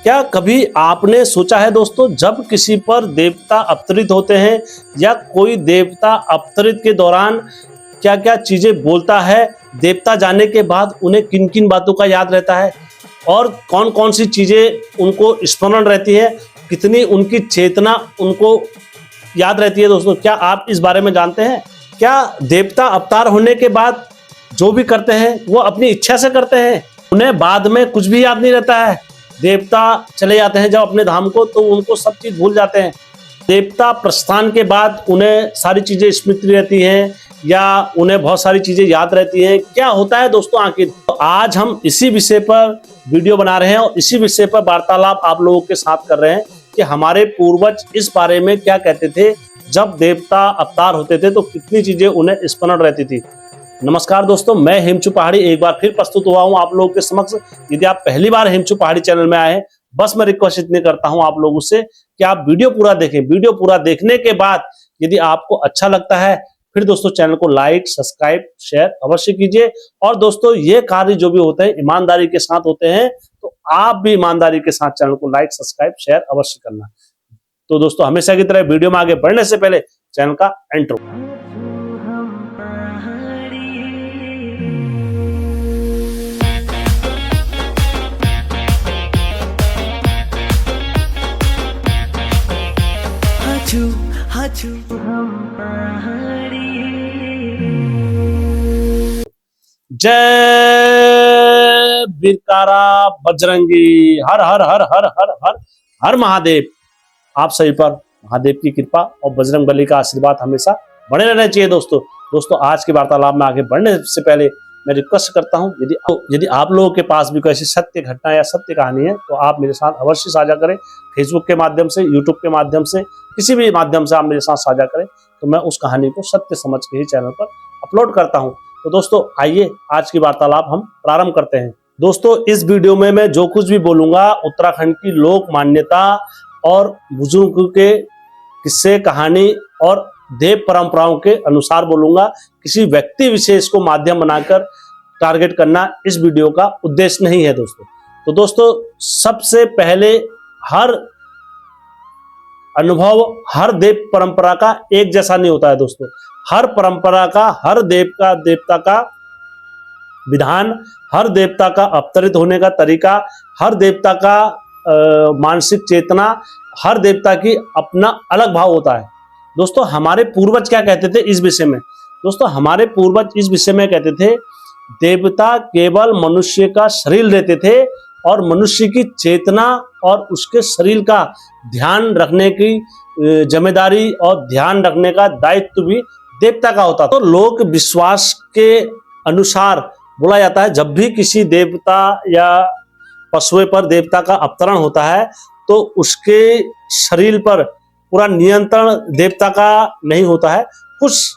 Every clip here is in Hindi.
क्या कभी आपने सोचा है दोस्तों, जब किसी पर देवता अवतरित होते हैं या कोई देवता अवतरित के दौरान क्या क्या चीजें बोलता है, देवता जाने के बाद उन्हें किन किन बातों का याद रहता है और कौन कौन सी चीजें उनको स्मरण रहती है, कितनी उनकी चेतना उनको याद रहती है। दोस्तों, क्या आप इस बारे में जानते हैं? क्या देवता अवतार होने के बाद जो भी करते हैं वो अपनी इच्छा से करते हैं? उन्हें बाद में कुछ भी याद नहीं रहता है। देवता चले जाते हैं जब अपने धाम को, तो उनको सब चीज भूल जाते हैं। देवता प्रस्थान के बाद उन्हें सारी चीजें स्मृति रहती हैं या उन्हें बहुत सारी चीजें याद रहती हैं। क्या होता है दोस्तों आखिर? तो आज हम इसी विषय पर वीडियो बना रहे हैं और इसी विषय पर वार्तालाप आप लोगों के साथ कर रहे हैं कि हमारे पूर्वज इस बारे में क्या कहते थे, जब देवता अवतार होते थे तो कितनी चीजें उन्हें स्मरण रहती थी। नमस्कार दोस्तों, मैं हेमचू पहाड़ी एक बार फिर प्रस्तुत हुआ हूं आप लोगों के समक्ष। यदि आप पहली बार हेमचू पहाड़ी चैनल में आए हैं, बस मैं रिक्वेस्ट इतनी करता हूं आप लोगों से कि आप वीडियो पूरा देखें। वीडियो पूरा देखने के बाद यदि आपको अच्छा लगता है, फिर दोस्तों चैनल को लाइक, सब्सक्राइब, शेयर अवश्य कीजिए। और दोस्तों, ये कार्य जो भी होते हैं ईमानदारी के साथ होते हैं, तो आप भी ईमानदारी के साथ चैनल को लाइक, सब्सक्राइब, शेयर अवश्य करना। तो दोस्तों, हमेशा की तरह वीडियो में आगे बढ़ने से पहले चैनल का इंट्रो। जय बिरकारा बजरंगी, हर हर हर हर हर हर हर महादेव। आप सभी पर महादेव की कृपा और बजरंग बली का आशीर्वाद हमेशा बने रहना चाहिए। दोस्तों आज के वार्तालाप में आगे बढ़ने से पहले मैं रिक्वेस्ट करता हूं, यदि आप लोगों के पास भी कोई ऐसी सत्य घटना या सत्य कहानी है तो आप मेरे साथ अवश्य साझा करें। फेसबुक के माध्यम से, यूट्यूब के माध्यम से, किसी भी माध्यम से आप मेरे साथ साझा करें तो मैं उस कहानी को सत्य समझ के ही चैनल पर अपलोड करता हूं। तो दोस्तों, आइए आज की वार्तालाप हम प्रारंभ करते हैं। दोस्तों, इस वीडियो में मैं जो कुछ भी बोलूंगा उत्तराखंड की लोक मान्यता और बुजुर्ग के किस्से, कहानी और देव परंपराओं के अनुसार बोलूंगा। किसी व्यक्ति विशेष को माध्यम बनाकर टारगेट करना इस वीडियो का उद्देश्य नहीं है दोस्तों। तो दोस्तों, सबसे पहले हर अनुभव हर देव परंपरा का एक जैसा नहीं होता है दोस्तों। हर परंपरा का, हर देवता का विधान, हर देवता का अवतरित होने का तरीका, हर देवता का मानसिक चेतना, हर देवता की अपना अलग भाव होता है। दोस्तों, हमारे पूर्वज क्या कहते थे इस विषय में? दोस्तों, हमारे पूर्वज इस विषय में कहते थे, देवता केवल मनुष्य का शरीर लेते थे और मनुष्य की चेतना और उसके शरीर का ध्यान रखने की जिम्मेदारी और ध्यान रखने का दायित्व भी देवता का होता। तो लोक विश्वास के अनुसार बोला जाता है, जब भी किसी देवता या पशुए पर देवता का अवतरण होता है तो उसके शरीर पर पूरा नियंत्रण देवता का नहीं होता है। कुछ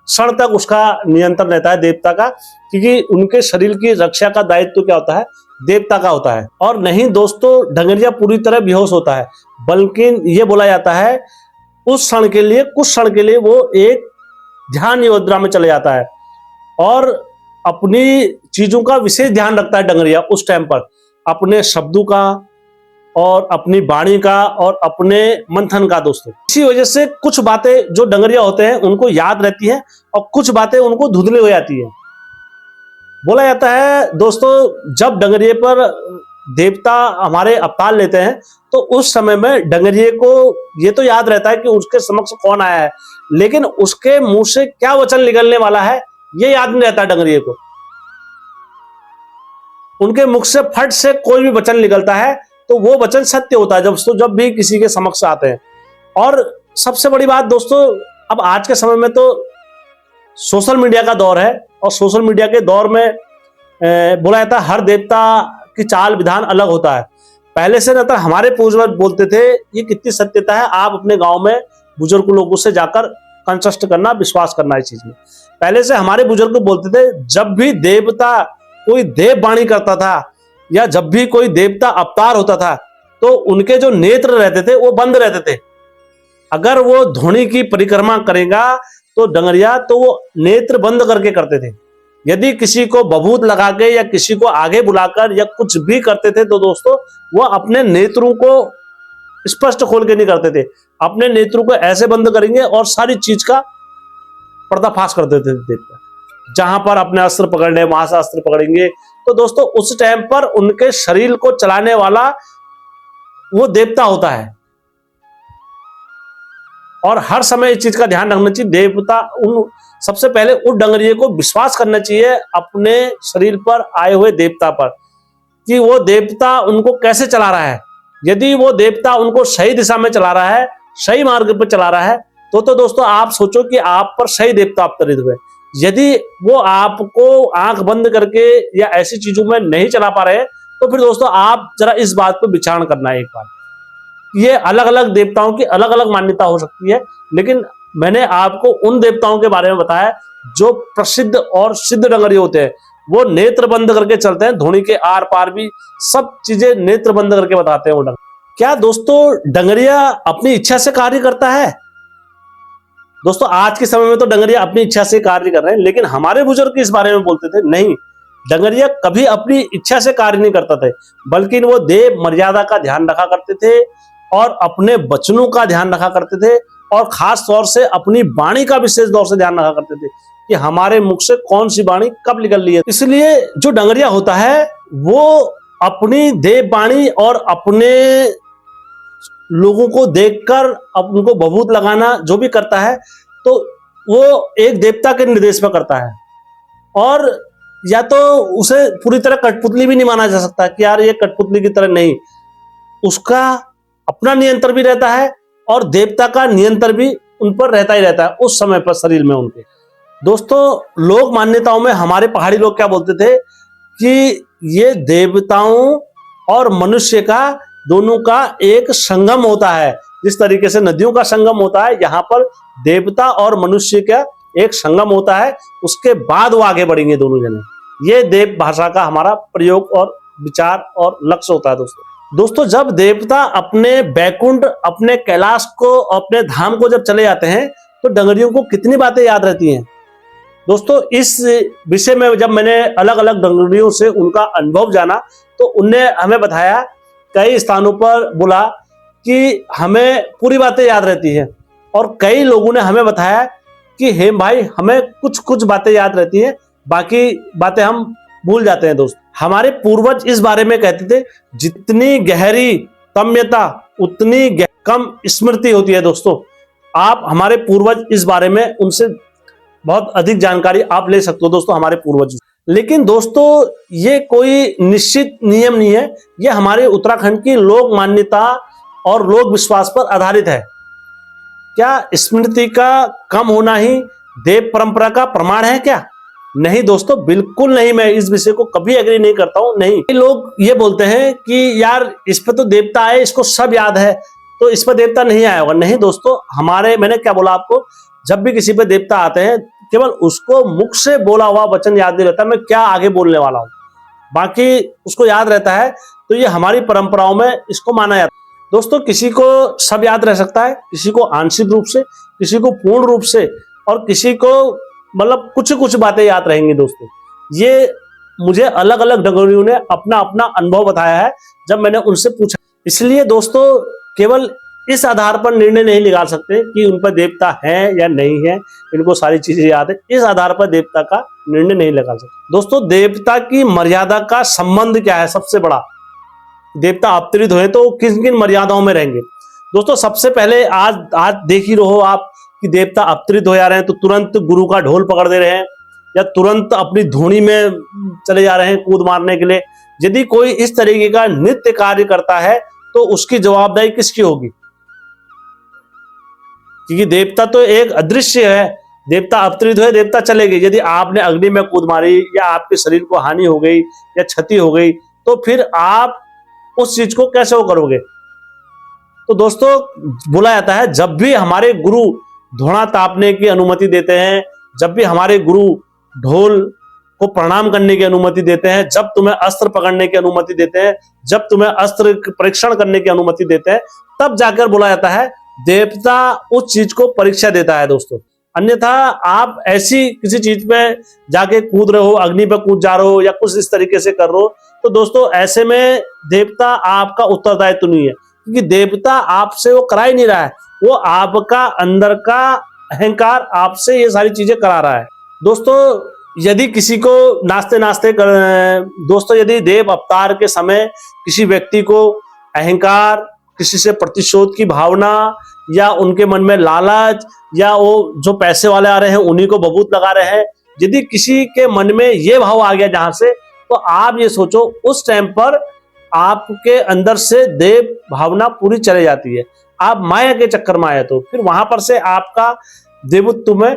क्षण तक उसका नियंत्रण रहता है देवता का, क्योंकि उनके शरीर की रक्षा का दायित्व क्या होता है? देवता का होता है। और नहीं दोस्तों, डंगरिया पूरी तरह बेहोश होता है, बल्कि ये बोला जाता है उस क्षण के लिए, कुछ क्षण के लिए वो एक ध्यान मुद्रा में चले जाता है और अपनी चीजों का विशेष ध्यान रखता है डंगरिया उस टाइम पर, अपने शब्दों का और अपनी वाणी का और अपने मंथन का। दोस्तों, इसी वजह से कुछ बातें जो डंगरिया होते हैं उनको याद रहती हैं और कुछ बातें उनको धुंधली हो जाती है। बोला जाता है दोस्तों, जब डंगरिये पर देवता हमारे अवतार लेते हैं तो उस समय में डंगरिये को ये तो याद रहता है कि उसके समक्ष कौन आया है, लेकिन उसके मुंह से क्या वचन निकलने वाला है ये याद नहीं रहता डंगरिये को। उनके मुख से फट से कोई भी वचन निकलता है तो वो वचन सत्य होता है जब भी किसी के समक्ष आते हैं। और सबसे बड़ी बात दोस्तों, अब आज के समय में तो सोशल मीडिया का दौर है और सोशल मीडिया के दौर में बोला जाता है हर देवता की चाल विधान अलग होता है। पहले से रहता, हमारे पूर्वज बोलते थे, ये कितनी सत्यता है, आप अपने गांव में बुजुर्ग लोगों से जाकर कंसल्ट करना, विश्वास करना इस चीज में। पहले से हमारे बुजुर्ग बोलते थे, जब भी देवता कोई देव वाणी करता था या जब भी कोई देवता अवतार होता था तो उनके जो नेत्र रहते थे वो बंद रहते थे। अगर वो धोनी की परिक्रमा करेगा तो डंगरिया, तो वो नेत्र बंद करके करते थे। यदि किसी को बबूत लगा के या किसी को आगे बुलाकर या कुछ भी करते थे तो दोस्तों वो अपने नेत्रों को स्पष्ट खोल के नहीं करते थे, अपने नेत्रों को ऐसे बंद करेंगे और सारी चीज का पर्दाफाश कर देते थे देवता। जहां पर अपने अस्त्र पकड़ने वहां से अस्त्र पकड़ेंगे। तो दोस्तों उस टाइम पर उनके शरीर को चलाने वाला वो देवता होता है और हर समय इस चीज का ध्यान रखना चाहिए। देवता सबसे पहले उस डंगरिये को विश्वास करना चाहिए अपने शरीर पर आए हुए देवता पर कि वो देवता उनको कैसे चला रहा है। यदि वो देवता उनको सही दिशा में चला रहा है, सही मार्ग पर चला रहा है, तो दोस्तों आप सोचो कि आप पर सही देवता अवतरित हुए। यदि वो आपको आंख बंद करके या ऐसी चीजों में नहीं चला पा रहे तो फिर दोस्तों आप जरा इस बात पर विचार करना है एक बार। ये अलग अलग देवताओं की अलग अलग मान्यता हो सकती है, लेकिन मैंने आपको उन देवताओं के बारे में बताया जो प्रसिद्ध और सिद्ध डंगरिये होते हैं। वो नेत्र बंद करके चलते हैं, धोनी के आर पार भी सब चीजें नेत्र बंद करके बताते हैं वो डंगरिया। क्या दोस्तों डंगरिया अपनी इच्छा से कार्य करता है? दोस्तों आज के समय में तो डंगरिया अपनी इच्छा से कार्य कर रहे हैं, लेकिन हमारे बुजुर्ग इस बारे में बोलते थे नहीं, डंगरिया कभी अपनी इच्छा से कार्य नहीं करता थे, बल्कि वो देव मर्यादा का ध्यान रखा करते थे और अपने वचनों का ध्यान रखा करते थे और खास तौर से अपनी वाणी का विशेष तौर से ध्यान रखा करते थे कि हमारे मुख से कौन सी वाणी कब निकल रही है। इसलिए जो डंगरिया होता है वो अपनी देव वाणी और अपने लोगों को देखकर अब उनको बबूत लगाना जो भी करता है तो वो एक देवता के निर्देश पर करता है। और या तो उसे पूरी तरह कठपुतली भी नहीं माना जा सकता कि यार ये कठपुतली की तरह नहीं, उसका अपना नियंत्रण भी रहता है और देवता का नियंत्रण भी उन पर रहता ही रहता है उस समय पर शरीर में उनके। दोस्तों लोक मान्यताओं में हमारे पहाड़ी लोग क्या बोलते थे कि ये देवताओं और मनुष्य का दोनों का एक संगम होता है। जिस तरीके से नदियों का संगम होता है, यहाँ पर देवता और मनुष्य का एक संगम होता है, उसके बाद वो आगे बढ़ेंगे दोनों जने। ये देव भाषा का हमारा प्रयोग और विचार और लक्ष्य होता है दोस्तों। जब देवता अपने बैकुंठ, अपने कैलाश को, अपने धाम को जब चले जाते हैं तो डंगरियों को कितनी बातें याद रहती हैं। दोस्तों इस विषय में जब मैंने अलग अलग डंगरियों से उनका अनुभव जाना तो उनने हमें बताया, कई स्थानों पर बोला कि हमें पूरी बातें याद रहती है और कई लोगों ने हमें बताया कि हे भाई हमें कुछ कुछ बातें याद रहती हैं, बाकी बातें हम भूल जाते हैं। दोस्त हमारे पूर्वज इस बारे में कहते थे जितनी गहरी तम्यता उतनी कम स्मृति होती है। दोस्तों आप हमारे पूर्वज इस बारे में उनसे बहुत अधिक जानकारी आप ले सकते हो दोस्तों हमारे पूर्वज। लेकिन दोस्तों ये कोई निश्चित नियम नहीं है, ये हमारे उत्तराखंड की लोक मान्यता और लोक विश्वास पर आधारित है। क्या स्मृति का कम होना ही देव परंपरा का प्रमाण है क्या? नहीं दोस्तों, बिल्कुल नहीं। मैं इस विषय को कभी एग्री नहीं करता हूं। नहीं, लोग ये बोलते हैं कि यार इस पर तो देवता आए, इसको सब याद है, तो इस पर देवता नहीं आया होगा। नहीं दोस्तों, मैंने क्या बोला आपको, जब भी किसी पे देवता आते हैं केवल उसको मुख से बोला हुआ वचन याद नहीं रहता, मैं क्या आगे बोलने वाला हूं, बाकी उसको याद रहता है। तो ये हमारी परंपराओं में इसको माना जाता है। दोस्तों किसी को सब याद रह सकता है, किसी को आंशिक रूप से, किसी को पूर्ण रूप से, और किसी को मतलब कुछ कुछ बातें याद रहेंगी। दोस्तों ये मुझे अलग अलग डंगरियों ने अपना अपना अनुभव बताया है जब मैंने उनसे पूछा। इसलिए दोस्तों केवल इस आधार पर निर्णय नहीं निकाल सकते कि उन पर देवता है या नहीं है, इनको सारी चीजें याद है, इस आधार पर देवता का निर्णय नहीं निकाल सकते। दोस्तों देवता की मर्यादा का संबंध क्या है? सबसे बड़ा, देवता अवतरित हुए तो किन किन मर्यादाओं में रहेंगे। दोस्तों सबसे पहले आज देख ही रहो आप कि देवता अवतरित हो जा रहे हैं तो तुरंत गुरु का ढोल पकड़ दे रहे हैं या तुरंत अपनी धूनी में चले जा रहे हैं कूद मारने के लिए। यदि कोई इस तरीके का नित्य कार्य करता है तो उसकी जवाबदारी किसकी होगी? क्योंकि देवता तो एक अदृश्य है, देवता अवतरित हुए, देवता चले गए। यदि आपने अग्नि में कूद मारी या आपके शरीर को हानि हो गई या क्षति हो गई तो फिर आप उस चीज को कैसे वो करोगे? तो दोस्तों बोला जाता है जब भी हमारे गुरु धोणा तापने की अनुमति देते हैं, जब भी हमारे गुरु ढोल को प्रणाम करने की अनुमति देते हैं, जब तुम्हें अस्त्र पकड़ने की अनुमति देते हैं, जब तुम्हें अस्त्र परीक्षण करने की अनुमति देते हैं, तब जाकर बोला जाता है देवता उस चीज को परीक्षा देता है। दोस्तों अन्यथा आप ऐसी किसी चीज पे जाके कूद रहे हो, अग्नि पे कूद जा रहे हो या कुछ इस तरीके से कर रहे हो, तो दोस्तों ऐसे में देवता आपका उत्तरदायित्व नहीं है, क्योंकि देवता आपसे वो करा ही नहीं रहा है, वो आपका अंदर का अहंकार आपसे ये सारी चीजें करा रहा है। दोस्तों यदि किसी को नाचते नाचते दोस्तों यदि देव अवतार के समय किसी व्यक्ति को अहंकार, किसी से प्रतिशोध की भावना या उनके मन में लालच या वो जो पैसे वाले आ रहे हैं उन्हीं को बबूत लगा रहे हैं, यदि किसी के मन में ये भाव आ गया जहां से, तो आप ये सोचो उस टाइम पर आपके अंदर से देव भावना पूरी चले जाती है, आप माया के चक्कर में आए तो फिर वहां पर से आपका देवत्व में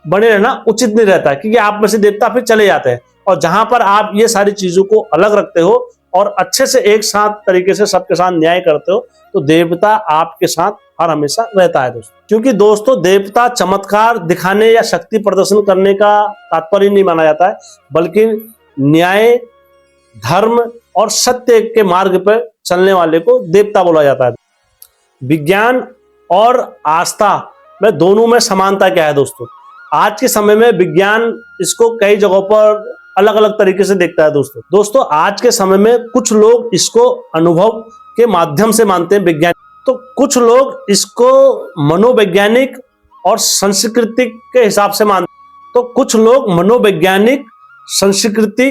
बने रहना उचित नहीं रहता है, क्योंकि आप में से देवता फिर चले जाते हैं। और जहां पर आप ये सारी चीजों को अलग रखते हो और अच्छे से एक साथ तरीके से सबके साथ न्याय करते हो, तो देवता आपके साथ हर हमेशा रहता है दोस्तों। क्योंकि दोस्तों देवता चमत्कार दिखाने या शक्ति प्रदर्शन करने का तात्पर्य नहीं माना जाता है, बल्कि न्याय, धर्म और सत्य के मार्ग पर चलने वाले को देवता बोला जाता है। विज्ञान और आस्था में दोनों में समानता क्या है दोस्तों? आज के समय में विज्ञान इसको कई जगहों पर अलग अलग तरीके से देखता है दोस्तों आज के समय में कुछ लोग इसको अनुभव के माध्यम से मानते हैं विज्ञान, तो कुछ लोग इसको मनोवैज्ञानिक और सांस्कृतिक के हिसाब से मानते हैं, तो कुछ लोग मनोवैज्ञानिक संस्कृति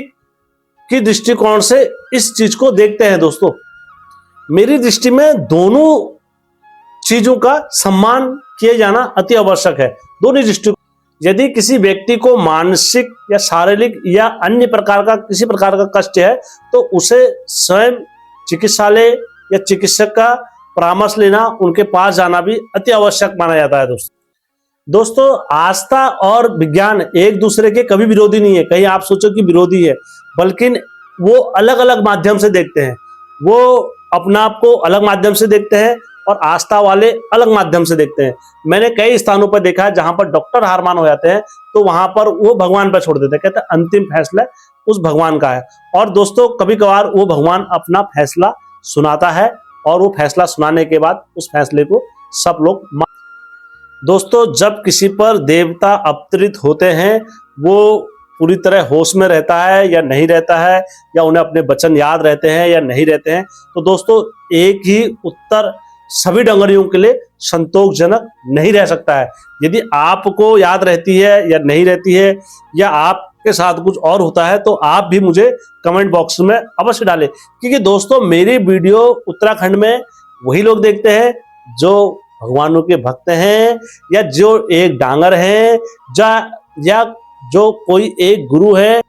की दृष्टिकोण से इस चीज को देखते हैं दोस्तों। मेरी दृष्टि में दोनों चीजों का सम्मान किया जाना अति आवश्यक है, दोनों दृष्टिकोण। यदि किसी व्यक्ति को मानसिक या शारीरिक या अन्य प्रकार का किसी प्रकार का कष्ट है, तो उसे स्वयं चिकित्सालय या चिकित्सक का परामर्श लेना, उनके पास जाना भी अति आवश्यक माना जाता है दोस्तों आस्था और विज्ञान एक दूसरे के कभी विरोधी नहीं है, कहीं आप सोचो कि विरोधी है, बल्कि वो अलग अलग माध्यम से देखते हैं। वो अपना आप को अलग माध्यम से देखते हैं और आस्था वाले अलग माध्यम से देखते हैं। मैंने कई स्थानों पर देखा है जहां पर डॉक्टर हार मान हो जाते हैं, तो वहां पर वो भगवान पर छोड़ देते हैं, कहते हैं अंतिम फैसला उस भगवान का है। और दोस्तों कभी कभार वो भगवान अपना फैसला सुनाता है और वो फैसला सुनाने के बाद उस फैसले को सब लोग दोस्तों जब किसी पर देवता अवतरित होते हैं, वो पूरी तरह होश में रहता है या नहीं रहता है, या उन्हें अपने वचन याद रहते हैं या नहीं रहते हैं, तो दोस्तों एक ही उत्तर सभी डंगरियों के लिए संतोषजनक नहीं रह सकता है। यदि आपको याद रहती है या नहीं रहती है, या आपके साथ कुछ और होता है, तो आप भी मुझे कमेंट बॉक्स में अवश्य डालें, क्योंकि दोस्तों मेरी वीडियो उत्तराखंड में वही लोग देखते हैं जो भगवानों के भक्त हैं, या जो एक डांगर हैं, या जो कोई एक गुरु है,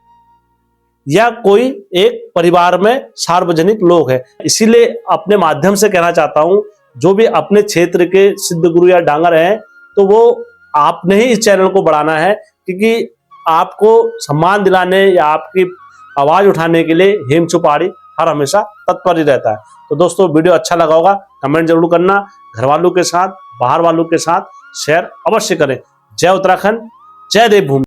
या कोई एक परिवार में सार्वजनिक लोग हैं। इसीलिए अपने माध्यम से कहना चाहता हूं, जो भी अपने क्षेत्र के सिद्ध गुरु या डांगर हैं, तो वो आपने ही इस चैनल को बढ़ाना है, क्योंकि आपको सम्मान दिलाने या आपकी आवाज उठाने के लिए हेम चुपाड़ी हर हमेशा तत्पर ही रहता है। तो दोस्तों वीडियो अच्छा लगा होगा, कमेंट जरूर करना, घर वालों के साथ, बाहर वालों के साथ शेयर अवश्य करें। जय उत्तराखंड, जय देवभूमि।